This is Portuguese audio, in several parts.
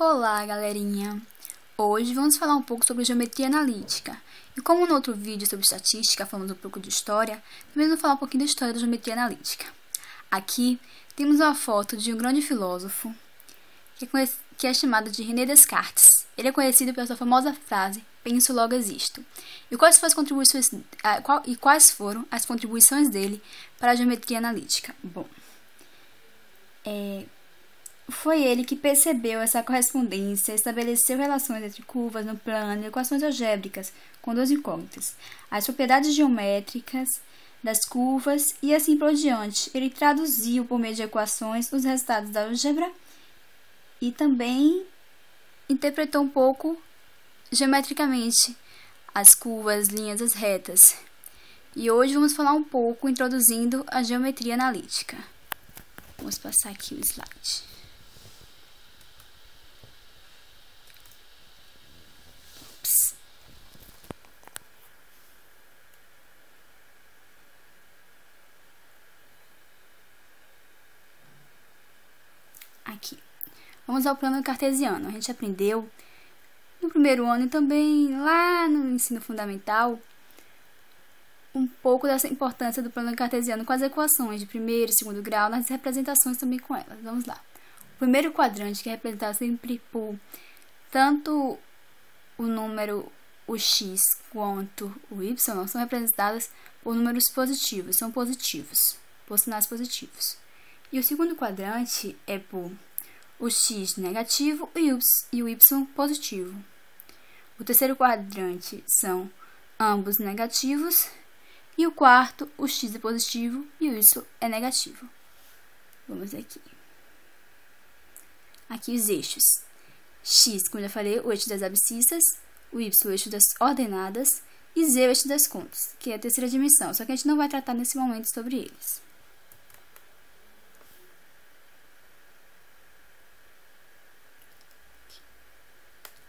Olá, galerinha! Hoje vamos falar um pouco sobre geometria analítica. E como no outro vídeo sobre estatística falamos um pouco de história, também vamos falar um pouquinho da história da geometria analítica. Aqui temos uma foto de um grande filósofo que é chamado de René Descartes. Ele é conhecido pela sua famosa frase, penso, logo existo. E quais foram as contribuições dele para a geometria analítica? Bom, foi ele que percebeu essa correspondência, estabeleceu relações entre curvas no plano e equações algébricas com duas incógnitas, as propriedades geométricas das curvas e assim por diante. Ele traduziu por meio de equações os resultados da álgebra e também interpretou um pouco geometricamente as curvas, linhas, as retas. E hoje vamos falar um pouco introduzindo a geometria analítica. Vamos passar aqui o slide. Aqui. Vamos ao plano cartesiano. A gente aprendeu no primeiro ano e também lá no ensino fundamental um pouco dessa importância do plano cartesiano com as equações de primeiro e segundo grau, nas representações também com elas. Vamos lá. O primeiro quadrante, que é representado sempre por tanto o número o x quanto o y, são representadas por números positivos, são positivos, por sinais positivos. E o segundo quadrante é por o x negativo e o y positivo. O terceiro quadrante são ambos negativos. E o quarto, o x é positivo e o y é negativo. Vamos aqui. Aqui os eixos. X, como já falei, o eixo das abscissas. O y, o eixo das ordenadas. E z, o eixo das contas, que é a terceira dimensão. Só que a gente não vai tratar nesse momento sobre eles.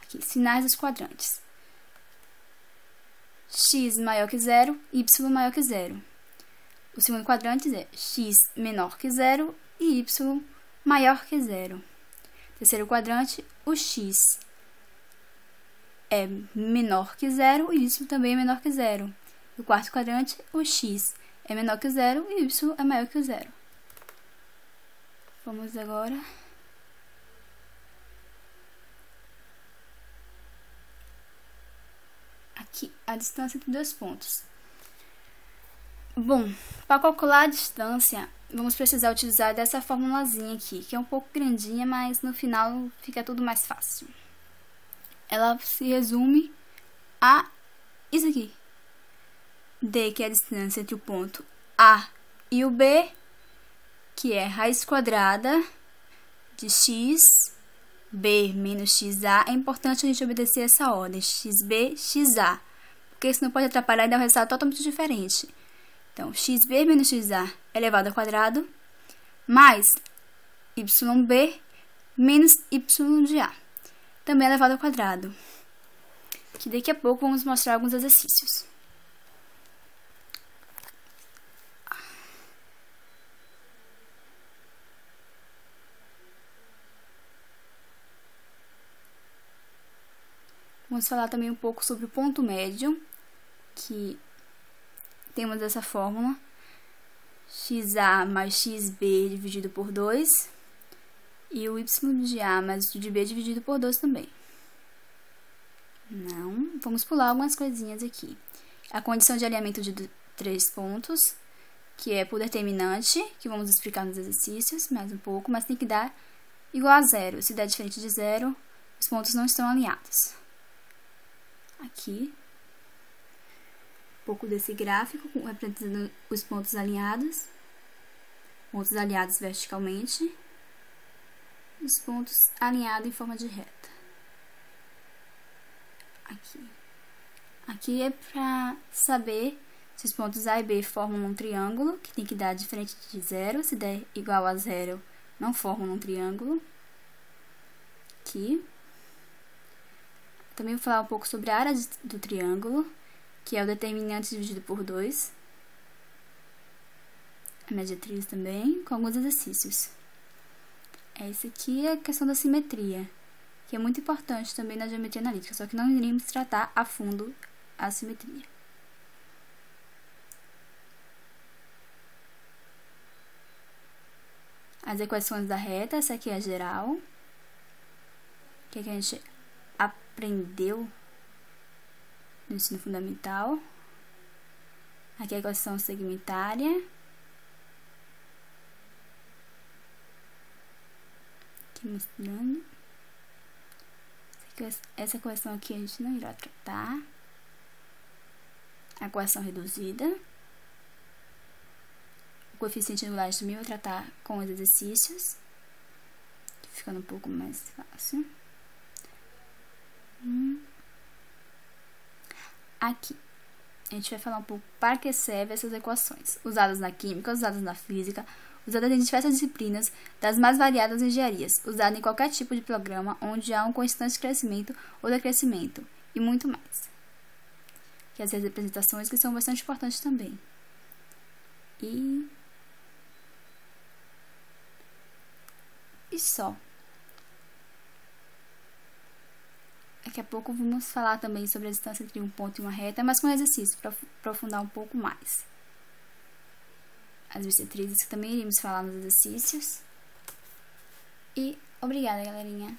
Aqui, sinais dos quadrantes. X maior que zero, y maior que zero. O segundo quadrante é x menor que zero e y maior que zero. Terceiro quadrante, o x é menor que zero e y também é menor que zero. O quarto quadrante, o x é menor que zero e y é maior que zero. Vamos agora aqui, a distância entre dois pontos. Bom, para calcular a distância, vamos precisar utilizar dessa formulazinha aqui, que é um pouco grandinha, mas no final fica tudo mais fácil. Ela se resume a isso aqui. D, que é a distância entre o ponto A e o B, que é raiz quadrada de x B menos XA. É importante a gente obedecer essa ordem, XB, XA, porque senão pode atrapalhar e dar um resultado totalmente diferente. Então, XB menos XA elevado ao quadrado, mais YB menos Y de A, também elevado ao quadrado. Que daqui a pouco vamos mostrar alguns exercícios. Vamos falar também um pouco sobre o ponto médio, que temos essa fórmula, XA mais XB dividido por 2, e o Y de A mais o de B dividido por 2 também. Não, vamos pular algumas coisinhas aqui. A condição de alinhamento de 3 pontos, que é por determinante, que vamos explicar nos exercícios, mais um pouco, mas tem que dar igual a zero. Se der diferente de zero, os pontos não estão alinhados. Aqui, um pouco desse gráfico, representando os pontos alinhados verticalmente, os pontos alinhados em forma de reta. Aqui é para saber se os pontos A e B formam um triângulo, que tem que dar diferente de zero. Se der igual a zero, não formam um triângulo. Aqui. Também vou falar um pouco sobre a área do triângulo, que é o determinante dividido por 2. A mediatriz também, com alguns exercícios. Esse aqui é a questão da simetria, que é muito importante também na geometria analítica, só que não iremos tratar a fundo a simetria. As equações da reta, essa aqui é a geral, que a gente aprendeu no ensino fundamental. Aqui é a equação segmentária. Aqui mostrando. Essa equação aqui a gente não irá tratar. A equação reduzida. O coeficiente angular a gente também vai tratar com os exercícios, ficando um pouco mais fácil. Aqui, a gente vai falar um pouco para que servem essas equações, usadas na química, usadas na física, usadas em diversas disciplinas, das mais variadas engenharias, usadas em qualquer tipo de programa onde há um constante crescimento ou decrescimento, e muito mais. E as representações que são bastante importantes também. E só. Daqui a pouco vamos falar também sobre a distância entre um ponto e uma reta, mas com exercício para aprofundar um pouco mais. As bissetrizes que também iremos falar nos exercícios. E obrigada, galerinha!